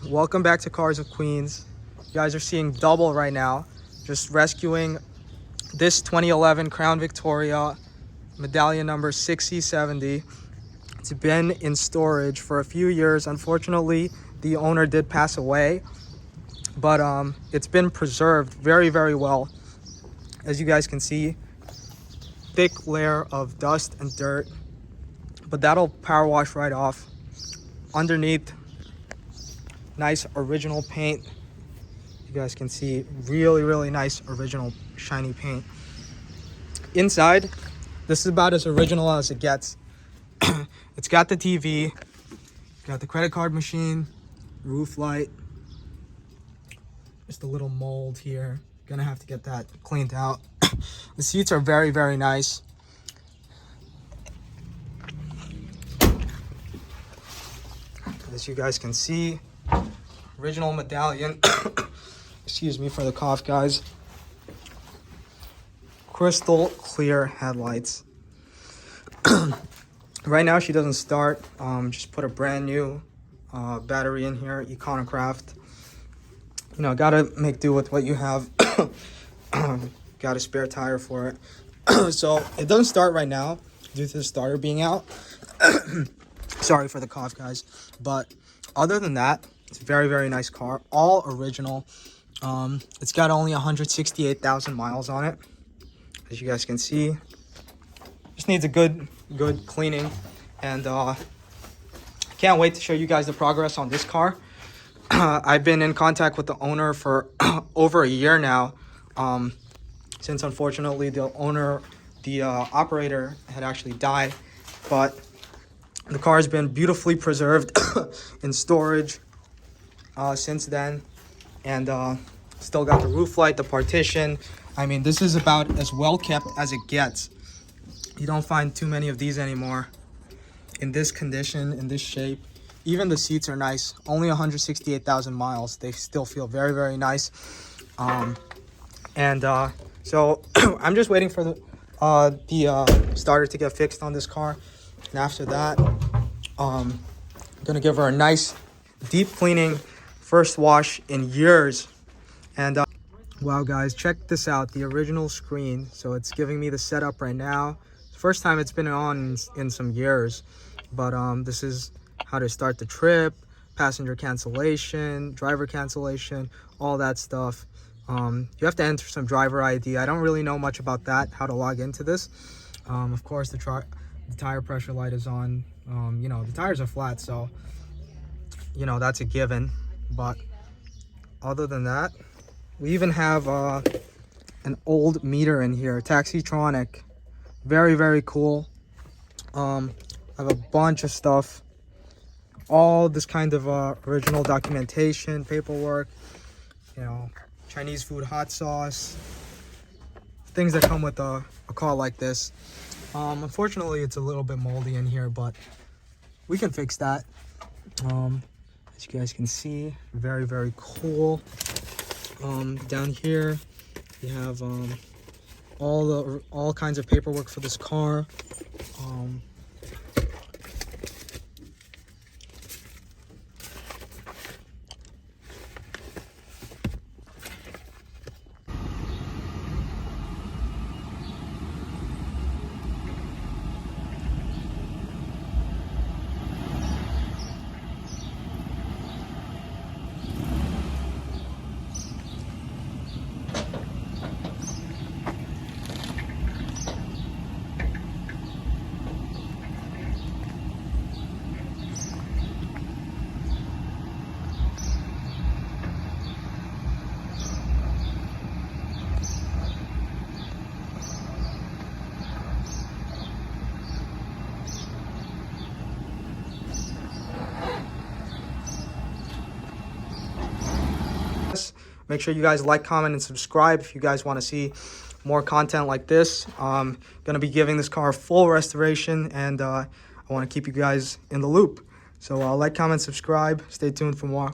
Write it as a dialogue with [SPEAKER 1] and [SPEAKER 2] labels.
[SPEAKER 1] Welcome back to Cars of Queens. You guys are seeing double right now. Just rescuing this 2011 Crown Victoria medallion number 6070. It's been in storage for a few years. Unfortunately, the owner did pass away, but it's been preserved very, very well. As you guys can see, thick layer of dust and dirt, but that'll power wash right off. Underneath, nice original paint. You guys can see really, really nice original shiny paint. Inside, this is about as original as it gets. It's got the TV, got the credit card machine, roof light. Just a little mold here. Gonna have to get that cleaned out. The seats are very, very nice. As you guys can see, original medallion. Excuse me for the cough, guys. Crystal clear headlights. Right now she doesn't start. Just put a brand new battery in here, Econocraft. You know, gotta make do with what you have. Got a spare tire for it. So it doesn't start right now due to the starter being out. Sorry for the cough, guys. But other than that, it's a very, very nice car. All original. It's got only 168,000 miles on it. As you guys can see. Just needs a good cleaning. And can't wait to show you guys the progress on this car. I've been in contact with the owner for over a year now. Since unfortunately the operator had actually died. But the car has been beautifully preserved in storage since then. And still got the roof light, the partition. I mean, this is about as well kept as it gets. You don't find too many of these anymore in this condition, in this shape. Even the seats are nice. Only 168,000 miles. They still feel very, very nice. So I'm just waiting for the starter to get fixed on this car. And after that, I'm gonna give her a nice deep cleaning, first wash in years. And wow, guys, check this out, the original screen. So it's giving me the setup right now. First time it's been on in some years. But this is how to start the trip, passenger cancellation, driver cancellation, all that stuff. You have to enter some driver ID. I don't really know much about that, how to log into this. Of course, the tire pressure light is on. You know, the tires are flat, so, you know, that's a given. But other than that, we even have an old meter in here, Taxitronic. Very, very cool. I have a bunch of stuff. All this kind of original documentation, paperwork, you know, Chinese food, hot sauce, things that come with a car like this. Unfortunately, it's a little bit moldy in here, but we can fix that. As you guys can see, very, very cool. Down here, you have all kinds of paperwork for this car. Make sure you guys like, comment, and subscribe if you guys want to see more content like this. I'm going to be giving this car a full restoration, and I want to keep you guys in the loop. So like, comment, subscribe. Stay tuned for more.